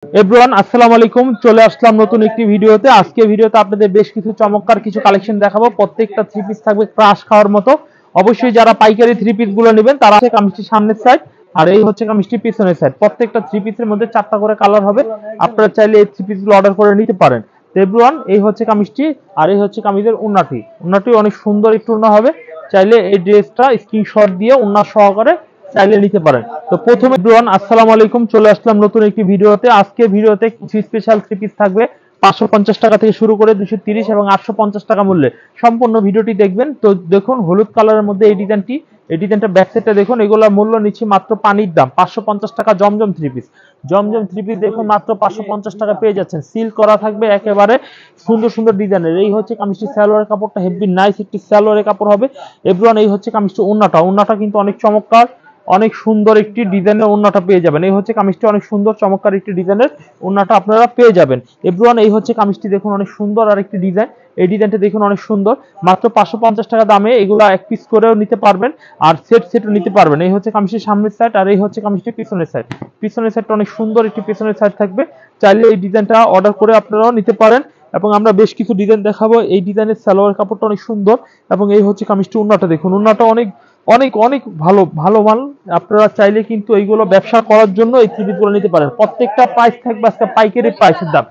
Everyone আসসালামু আলাইকুম, চলে আসলাম নতুন একটি ভিডিওতে। আজকে ভিডিওতে আপনাদের বেশ কিছু চমৎকার কিছু কালেকশন দেখাবো। প্রত্যেকটা থ্রি পিস থাকবে ক্রাশ খাওয়ার মতো। অবশ্যই যারা পাইকারি থ্রি পিস গুলো নেবেন তারা কামিজটি সামনের সাইড আর এই হচ্ছে কামিজটি পিছনের সাইড। প্রত্যেকটা থ্রি পিসের মধ্যে 4টা করে কালার হবে। আপনারা চাইলে এই থ্রি পিস গুলো অর্ডার করে নিতে পারেন। এভরিওয়ান এই হচ্ছে কামিজটি আর এই হচ্ছে কামিজের ওন্নাটি। ওন্নাটি অনেক সুন্দর একটু ওন্না হবে। চাইলে এই ড্রেসটা স্ক্রিনশট দিয়ে ওন্না সহকারে চাইলে নিতে পারেন। তো প্রথমে এভরিওয়ান আসসালামু আলাইকুম, চলে আসলাম নতুন একটি ভিডিওতে। আজকে ভিডিওতে কিছু স্পেশাল থ্রি পিস থাকবে 550 টাকা থেকে শুরু করে 230 এবং 850 টাকা মূল্যে। সম্পূর্ণ ভিডিওটি দেখবেন। তো দেখুন হলুদ কালারের মধ্যে এই ডিজাইনটা ব্যাক সাইডটা দেখুন। এগুলোর মূল্য নিচ্ছি মাত্র পানির দাম 550 টাকা। জমজম থ্রি পিস, জমজম থ্রি পিস দেখুন মাত্র 550 টাকা পেয়ে যাচ্ছেন। সিল করা থাকবে একেবারে সুন্দর সুন্দর ডিজাইনের। এই হচ্ছে কামিজটি সালোয়ারের কাপড়টা হেভি নাইস একটি সালোয়ারের কাপড় হবে। এভরিওয়ান এই হচ্ছে কামিজটি ওন্নাটা কিন্তু অনেক চমৎকার, অনেক সুন্দর একটি ডিজাইনের ওন্নাটা পেয়ে যাবেন। এই হচ্ছে কামিজটি অনেক সুন্দর চমৎকার একটি ডিজাইনের ওন্নাটা আপনারা পেয়ে যাবেন। এভরিওয়ান এই হচ্ছে কামিজটি দেখুন অনেক সুন্দর আর একটি ডিজাইন। এই ডিজাইনটা দেখুন অনেক সুন্দর, মাত্র 550 টাকা দামে। এগুলো এক পিস করেও নিতে পারবেন আর সেটও নিতে পারবেন। এই হচ্ছে কামিজটির সামনের সাইড আর এই হচ্ছে কামিজটির পিছনের সাইড। পিছনের সাইডটা অনেক সুন্দর একটি পিছনের সাইড থাকবে। চাইলে এই ডিজাইনটা অর্ডার করে আপনারাও নিতে পারেন। এবং আমরা বেশ কিছু ডিজাইন দেখাবো। এই ডিজাইনের সালোয়ার কাপড়টা অনেক সুন্দর এবং এই হচ্ছে কামিজটি ওন্নাটা দেখুন। ওন্নাটা অনেক অনেক অনেক ভালো ভালো মাল। আপনারা চাইলে কিন্তু এইগুলো ব্যবসা করার জন্য এই থ্রি পিসগুলো নিতে পারেন। প্রত্যেকটা প্রাইস থাকবে আজকে পাইকারি প্রাইসের দাম।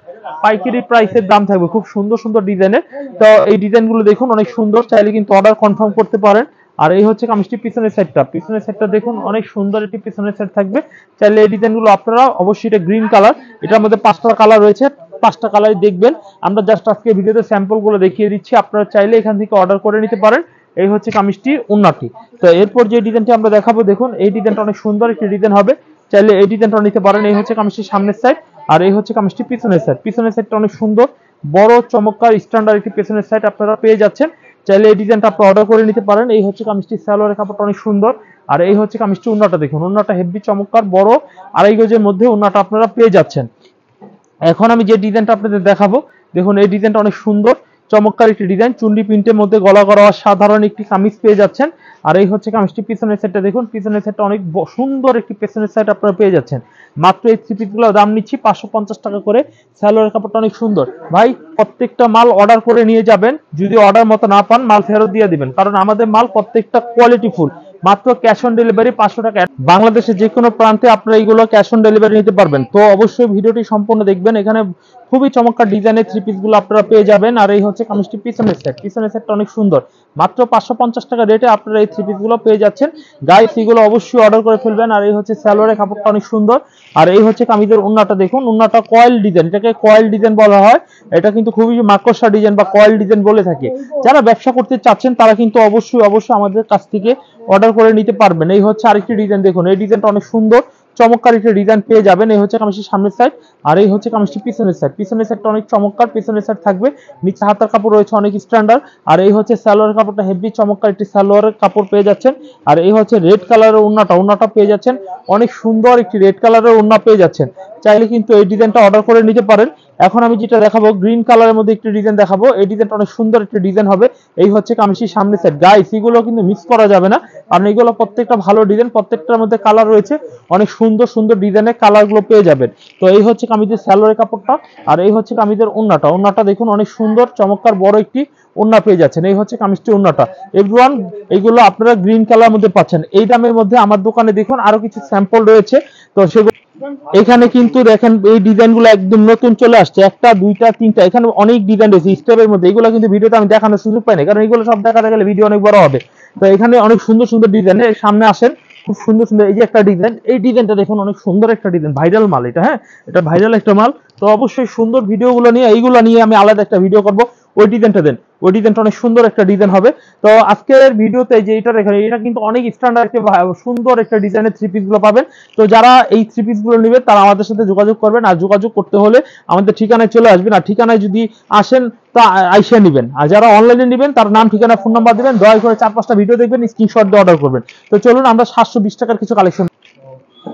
পাইকারি প্রাইসের দাম থাকবে খুব সুন্দর সুন্দর ডিজাইনের। তো এই ডিজাইনগুলো দেখুন অনেক সুন্দর, চাইলে কিন্তু অর্ডার কনফার্ম করতে পারেন। আর এই হচ্ছে কামিজটি পিছনের সাইডটা দেখুন অনেক সুন্দর একটি পিছনের সাইড থাকবে। চাইলে এই ডিজাইনগুলো আপনারা অবশ্যই, এটা গ্রিন কালার, এটার মধ্যে 5টা কালার রয়েছে, 5টা কালার দেখবেন। আমরা জাস্ট আজকে ভিডিওতে স্যাম্পল গুলো দেখিয়ে দিচ্ছি, আপনারা চাইলে এখান থেকে অর্ডার করে নিতে পারেন। এই হচ্ছে কামিজটি ওন্নাটি। তো এরপর যে ডিজাইনটি আমরা দেখাবো দেখুন এই ডিজাইনটা অনেক সুন্দর একটি ডিজাইন হবে। চাইলে এই ডিজাইনটা নিতে পারেন। এই হচ্ছে কামিজটির সামনের সাইড আর এই হচ্ছে কামিজটি পিছনের সাইড। পিছনের সাইডটা অনেক সুন্দর, বড় চমৎকার স্ট্যান্ডার্ড একটি পিছনের সাইড আপনারা পেয়ে যাচ্ছেন। চাইলে এই ডিজাইনটা আপনারা অর্ডার করে নিতে পারেন। এই হচ্ছে কামিজটির সালোয়ারের কাপড়টা অনেক সুন্দর আর এই হচ্ছে কামিজটি ওন্নাটা দেখুন। ওন্নাটা হেভি চমৎকার, বড় 2.5 গজের মধ্যে ওন্নাটা আপনারা পেয়ে যাচ্ছেন। এখন আমি যে ডিজাইনটা আপনাদের দেখাবো দেখুন এই ডিজাইনটা অনেক সুন্দর চমৎকার একটি ডিজাইন। চুন্ডি প্রিন্টের মধ্যে গলা করা সাধারণ একটি কামিজ পেয়ে যাচ্ছেন। আর এই হচ্ছে কামিজটি পিছনের সাইডটা দেখুন। পিছনের সাইডটা অনেক সুন্দর একটি পিছনের সাইড আপনারা পেয়ে যাচ্ছেন। মাত্র এই থ্রি পিসগুলোর দাম নিচ্ছি 550 টাকা করে। সালোয়ারের কাপড়টা অনেক সুন্দর। ভাই প্রত্যেকটা মাল অর্ডার করে নিয়ে যাবেন, যদি অর্ডার মতো না পান মাল ফেরত দিয়ে দিবেন, কারণ আমাদের মাল প্রত্যেকটা কোয়ালিটি ফুল। মাত্র ক্যাশ অন ডেলিভারি 500 টাকা। বাংলাদেশের যে কোনো প্রান্তে আপনারা এইগুলো ক্যাশ অন ডেলিভারি নিতে পারবেন। তো অবশ্যই ভিডিওটি সম্পূর্ণ দেখবেন। এখানে খুবই চমৎকার ডিজাইনের থ্রি পিস গুলো আপনারা পেয়ে যাবেন। আর এই হচ্ছে কামিজটি পিছনের সেটটা অনেক সুন্দর। মাত্র 550 টাকা রেটে আপনারা এই থ্রি পিস গুলো পেয়ে যাচ্ছেন। গাইস এগুলো অবশ্যই অর্ডার করে ফেলবেন। আর এই হচ্ছে সালোয়ারের কাপড়টা অনেক সুন্দর আর এই হচ্ছে কামিজের ওন্নাটা দেখুন। ওন্নাটা কয়েল ডিজাইন, এটাকে কয়েল ডিজাইন বলা হয়। এটা কিন্তু খুবই মাকড়সা ডিজাইন বা কয়েল ডিজাইন বলে থাকে। যারা ব্যবসা করতে চাচ্ছেন তারা কিন্তু অবশ্যই আমাদের কাছ থেকে অর্ডার করে নিতে পারবেন। এই হচ্ছে আরেকটি ডিজাইন দেখুন। এই ডিজাইনটা অনেক সুন্দর চমৎকার একটা ডিজাইন পেয়ে যাবেন। এই হচ্ছে কামিজটির সামনের সাইড আর এই হচ্ছে কামিজটি পিছনের সাইডটা অনেক চমৎকার পিছনের সাইড থাকবে। নিচে হাতার কাপড় রয়েছে অনেক স্ট্যান্ডার্ড। আর এই হচ্ছে সালোয়ারের কাপড়টা হেভি চমৎকার একটি সালোয়ারের কাপড় পেয়ে যাচ্ছেন। আর এই হচ্ছে রেড কালারের ওন্নাটা পেয়ে যাচ্ছেন। অনেক সুন্দর একটি রেড কালারের ওন্না পেয়ে যাচ্ছেন। চাইলে কিন্তু এই ডিজাইনটা অর্ডার করে নিতে পারেন। এখন আমি যেটা দেখাবো গ্রিন কালারের মধ্যে একটি ডিজাইন দেখাবো। এই ডিজাইনটা অনেক সুন্দর একটি ডিজাইন হবে। এই হচ্ছে কামিজটির সামনের সাইড। গাইস এগুলো কিন্তু মিস করা যাবে না, কারণ এগুলো প্রত্যেকটা ভালো ডিজাইন, প্রত্যেকটার মধ্যে কালার রয়েছে। অনেক সুন্দর সুন্দর ডিজাইনের কালারগুলো পেয়ে যাবেন। তো এই হচ্ছে কামিজের সালোয়ারের কাপড়টা আর এই হচ্ছে কামিজের ওন্নাটা দেখুন অনেক সুন্দর চমৎকার বড় একটি ওন্না পেয়ে যাচ্ছেন। এই হচ্ছে কামিজটি ওন্নাটা। এভরিওয়ান এইগুলো আপনারা গ্রিন কালার মধ্যে পাচ্ছেন। এই দামের মধ্যে আমার দোকানে দেখুন আরো কিছু স্যাম্পল রয়েছে। তো সেগুলো এখানে কিন্তু দেখেন এই ডিজাইনগুলো একদম নতুন চলে আসছে। একটা দুইটা তিনটা, এখানে অনেক ডিজাইন রয়েছে স্টেপের মধ্যে। এগুলো কিন্তু ভিডিওতে আমি দেখানোর সুযোগ পাই না, কারণ এগুলো সব দেখাতে গেলে ভিডিও অনেক বড় হবে। তো এখানে অনেক সুন্দর সুন্দর ডিজাইন, সামনে আসেন। খুব সুন্দর সুন্দর এই যে একটা ডিজাইন, এই ডিজাইনটা দেখুন অনেক সুন্দর একটা ডিজাইন, ভাইরাল মাল এটা। হ্যাঁ, এটা ভাইরাল একটা মাল। তো অবশ্যই সুন্দর ভিডিওগুলো নিয়ে এইগুলো নিয়ে আমি আলাদা একটা ভিডিও করব। ওই ডিজাইনটা দেন, ওই ডিজাইনটা অনেক সুন্দর একটা ডিজাইন হবে। তো আজকের ভিডিওতে যে এটা দেখেন, এটা কিন্তু অনেক স্ট্যান্ডার্ড একটা সুন্দর একটা ডিজাইনের থ্রি পিস গুলো পাবেন। তো যারা এই থ্রি পিস গুলো নেবেন তারা আমাদের সাথে যোগাযোগ করবেন। আর যোগাযোগ করতে হলে আমাদের ঠিকানায় চলে আসবেন। আর ঠিকানায় যদি আসেন তা আইসা নেবেন। আর যারা অনলাইনে নেবেন তার নাম ঠিকানা ফোন নাম্বার দিবেন। দয়া করে 4-5টা ভিডিও দেখবেন, স্ক্রিনশট দিয়ে অর্ডার করবেন। তো চলুন আমরা 720 টাকার কিছু কালেকশন,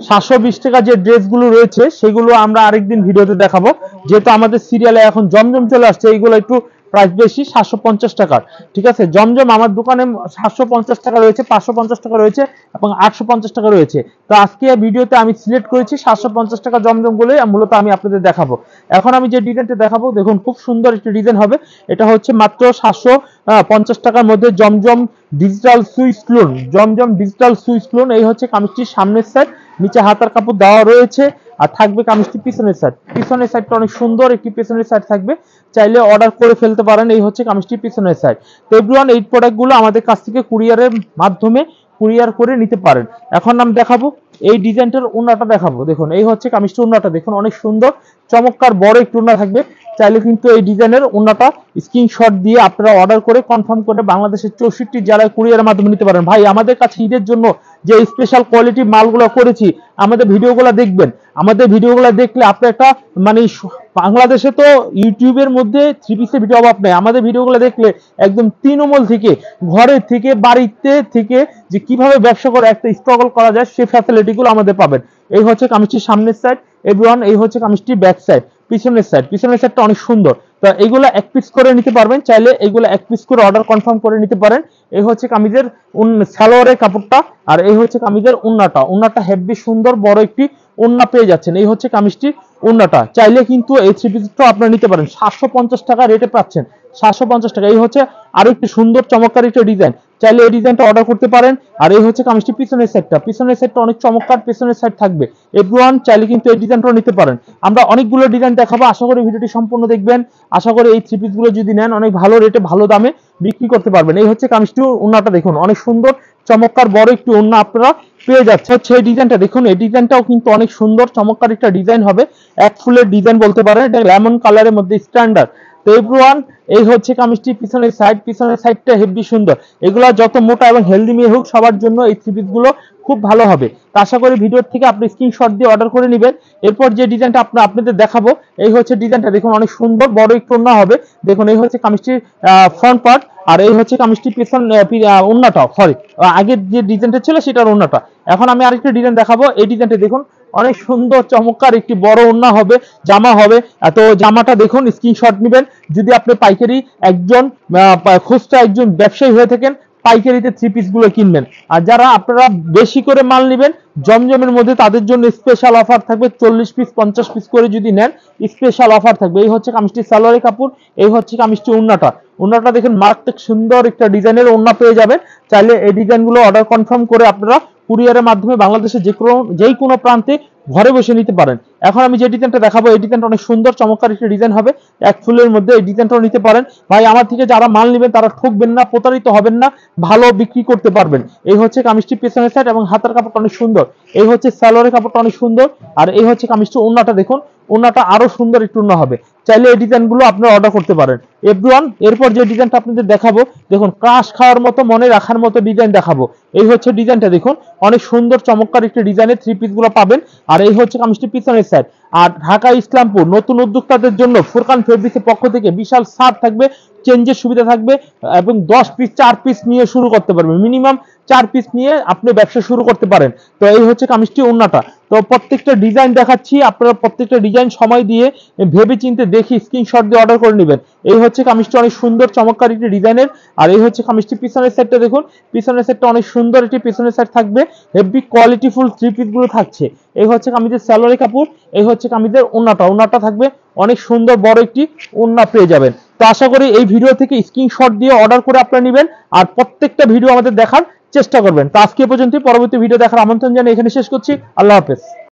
720 টাকা যে ড্রেসগুলো রয়েছে সেগুলো আমরা আরেকদিন ভিডিওতে দেখাবো। যেহেতু আমাদের সিরিয়ালে এখন জমজম চলে আসছে, এইগুলো একটু প্রাইস বেশি 750 টাকার। ঠিক আছে, জমজম আমার দোকানে 750 টাকা রয়েছে, 550 টাকা রয়েছে এবং 850 টাকা রয়েছে। তো আজকে ভিডিওতে আমি সিলেক্ট করেছি 750 টাকা জমজম গুলো মূলত আমি আপনাদের দেখাবো। এখন আমি যে ডিজাইনটা দেখাবো দেখুন খুব সুন্দর একটা ডিজাইন হবে। এটা হচ্ছে মাত্র 750 টাকার মধ্যে জমজম ডিজিটাল সুইচ লোন, জমজম ডিজিটাল সুইচ লোন। এই হচ্ছে কামিজটির সামনের সাইড, নিচে হাতার কাপড় দেওয়া রয়েছে আর থাকবে কামিজটি পিছনের সাইড। পিছনের সাইডটা অনেক সুন্দর একটি পিছনের সাইড থাকবে, চাইলে অর্ডার করে ফেলতে পারেন। এই হচ্ছে কামিজটি পিছনের সাইড। তো এভরিওয়ান এই প্রোডাক্টগুলো আমাদের কাছ থেকে কুরিয়ারের মাধ্যমে কুরিয়ার করে নিতে পারেন। এখন আমি দেখাবো এই ডিজাইনটার ওন্নাটা দেখাবো। দেখুন এই হচ্ছে কামিজটির ওন্নাটা, দেখুন অনেক সুন্দর চমৎকার বড় একটু ওন্না থাকবে। চাইলে কিন্তু এই ডিজাইনের ওন্নাটা স্ক্রিনশট দিয়ে আপনারা অর্ডার করে কনফার্ম করে বাংলাদেশের 64 জেলায় কুরিয়ারের মাধ্যমে নিতে পারেন। ভাই আমাদের কাছে ঈদের জন্য যে স্পেশাল কোয়ালিটি মালগুলো করেছি, আমাদের ভিডিওগুলো দেখবেন। আমাদের ভিডিওগুলো দেখলে আপনি একটা মানে বাংলাদেশে তো ইউটিউবের মধ্যে থ্রি পিসের ভিডিও অভাব নেই। আমাদের ভিডিওগুলো দেখলে একদম তৃণমূল থেকে, ঘরে থেকে, বাড়িতে থেকে যে কিভাবে ব্যবসা করে একটা স্ট্রাগল করা যায় সেই ফ্যাসিলিটিগুলো আমাদের পাবেন। এই হচ্ছে কামিজটির সামনের সাইড এভরিওয়ান, এই হচ্ছে কামিজটির ব্যাক সাইড, পিছনের সাইড। পিছনের সাইডটা অনেক সুন্দর। তো এইগুলো এক পিস করে নিতে পারবেন, চাইলে এইগুলো এক পিস করে অর্ডার কনফার্ম করে নিতে পারেন। এই হচ্ছে কামিজের সালোয়ারের কাপড়টা আর এই হচ্ছে কামিজের ওন্নাটা। ওন্নাটা হেভি সুন্দর বড় একটি ওন্না পেয়ে যাচ্ছেন। এই হচ্ছে কামিজটির ওন্নাটা। চাইলে কিন্তু এই থ্রি পিসটা আপনারা নিতে পারেন, 750 টাকা রেটে পাচ্ছেন, 750 টাকা। এই হচ্ছে আরো একটি সুন্দর চমৎকার একটা ডিজাইন, চাইলে এই ডিজাইনটা অর্ডার করতে পারেন। আর এই হচ্ছে কামিজটি পিছনের সাইডটা, পিছনের সাইডটা অনেক চমৎকার পিছনের সাইড থাকবে। এভরিওয়ান চাইলে কিন্তু এই ডিজাইনটাও নিতে পারেন। আমরা অনেকগুলো ডিজাইন দেখাবো, আশা করি ভিডিওটি সম্পূর্ণ দেখবেন। আশা করি এই থ্রি পিসগুলো যদি নেন অনেক ভালো রেটে ভালো দামে বিক্রি করতে পারবেন। এই হচ্ছে কামিজটি ওন্নাটা, দেখুন অনেক সুন্দর চমৎকার বড় একটি ওন্না আপনারা পেয়ে যাচ্ছে। হচ্ছে এই ডিজাইনটা দেখুন, এই ডিজাইনটাও কিন্তু অনেক সুন্দর চমৎকার একটা ডিজাইন হবে, এক ফুলের ডিজাইন বলতে পারেন। এটা লেমন কালারের মধ্যে স্ট্যান্ডার্ড। তো এভরিওয়ান এই হচ্ছে কামিজটি পিছনের সাইড, পিছনের সাইডটা হেভি সুন্দর। এগুলা যত মোটা এবং হেলদি মেয়ে হোক সবার জন্য এই থ্রি পিস গুলো খুব ভালো হবে। তো আশা করি ভিডিওর থেকে আপনি স্ক্রিনশট দিয়ে অর্ডার করে নেবেন। এরপর যে ডিজাইনটা আপনাদের দেখাবো এই হচ্ছে ডিজাইনটা, দেখুন অনেক সুন্দর বড় একটু ওন্না হবে। দেখুন এই হচ্ছে কামিজটির ফ্রন্ট পার্ট আর এই হচ্ছে কামিজটির পিছন ওন্নাটা, সরি আগের যে ডিজাইনটা ছিল সেটার ওন্নাটা। এখন আমি আরেকটা ডিজাইন দেখাবো। এই ডিজাইনটা দেখুন অনেক সুন্দর চমৎকার একটি বড় ওন্না হবে, জামা হবে। তো জামাটা দেখুন স্ক্রিনশট নেবেন যদি আপনি পাইকারি একজন খুচরা একজন ব্যবসায়ী হয়ে থাকেন, পাইকারিতে থ্রি পিস গুলো কিনবেন। আর যারা আপনারা বেশি করে মাল নেবেন জমজমের মধ্যে, তাদের জন্য স্পেশাল অফার থাকবে। 40 পিস 50 পিস করে যদি নেন স্পেশাল অফার থাকবে। এই হচ্ছে কামিজটি সালোয়ারের কাপড়, এই হচ্ছে কামিজটি ওন্নাটা। ওন্নাটা দেখেন মারাত্মক সুন্দর একটা ডিজাইনের ওন্না পেয়ে যাবেন। চাইলে এই ডিজাইনগুলো অর্ডার কনফার্ম করে আপনারা কুরিয়ারের মাধ্যমে বাংলাদেশের যেই কোনো প্রান্তে ঘরে বসে নিতে পারেন। এখন আমি যে ডিজাইনটা দেখাবো এই ডিজাইনটা অনেক সুন্দর চমৎকার একটা ডিজাইন হবে, এক ফুলের মধ্যে। এই ডিজাইনটাও নিতে পারেন। ভাই আমার থেকে যারা মাল নেবেন তারা ঠকবেন না, প্রতারিত হবেন না, ভালো বিক্রি করতে পারবেন। এই হচ্ছে কামিজটি পেছনের সাইড এবং হাতের কাপড়টা অনেক সুন্দর। এই হচ্ছে সালোয়ারের কাপড়টা অনেক সুন্দর আর এই হচ্ছে কামিজটি ওন্নাটা। দেখুন ওন্নাটা আরো সুন্দর একটু ওন্না হবে, চাইলে এই ডিজাইনগুলো আপনারা অর্ডার করতে পারেন। এভরিওয়ান এরপর যে ডিজাইনটা আপনাদের দেখাবো দেখুন ক্রাশ খাওয়ার মতো মনে রাখার মতো ডিজাইন দেখাবো। এই হচ্ছে ডিজাইনটা, দেখুন অনেক সুন্দর চমৎকার একটি ডিজাইনের থ্রি পিস গুলো পাবেন। আর এই হচ্ছে কামিজটি পিছনের সাইড। আর ঢাকা ইসলামপুর নতুন উদ্যোক্তাদের জন্য ফুরকান ফেব্রিক্সের পক্ষ থেকে বিশাল ছাড় থাকবে, চেঞ্জের সুবিধা থাকবে এবং 10 পিস 4 পিস নিয়ে শুরু করতে পারবেন। মিনিমাম 4 পিস নিয়ে আপনি ব্যবসা শুরু করতে পারেন। তো এই হচ্ছে কামিজটি ওন্নাটা। তো প্রত্যেকটা ডিজাইন দেখাচ্ছি, আপনারা প্রত্যেকটা ডিজাইন সময় দিয়ে ভেবে চিন্তে দেখি স্ক্রিনশট দিয়ে অর্ডার করে নেবেন। এই হচ্ছে কামিজটি অনেক সুন্দর চমৎকার একটি ডিজাইনের আর এই হচ্ছে কামিজটি পিছনের সাইডটা। দেখুন পিছনের সাইডটা অনেক সুন্দর একটি পিছনের সাইড থাকবে, হেভি কোয়ালিটিফুল থ্রি পিস গুলো থাকছে। এই হচ্ছে কামিজের সালোয়ারের কাপড়, এই হচ্ছে কামিজের ওন্নাটা। ওন্নাটা থাকবে অনেক সুন্দর বড় একটি ওন্না পেয়ে যাবেন। তো আশা করি এই ভিডিও থেকে স্ক্রিনশট দিয়ে অর্ডার করে আপনারা নেবেন আর প্রত্যেকটা ভিডিও আমাদের দেখার চেষ্টা করবেন। তো আজকে পর্যন্ত, পরবর্তী ভিডিও দেখার আমন্ত্রণ জানিয়ে এখানে শেষ করছি। আল্লাহ হাফেজ।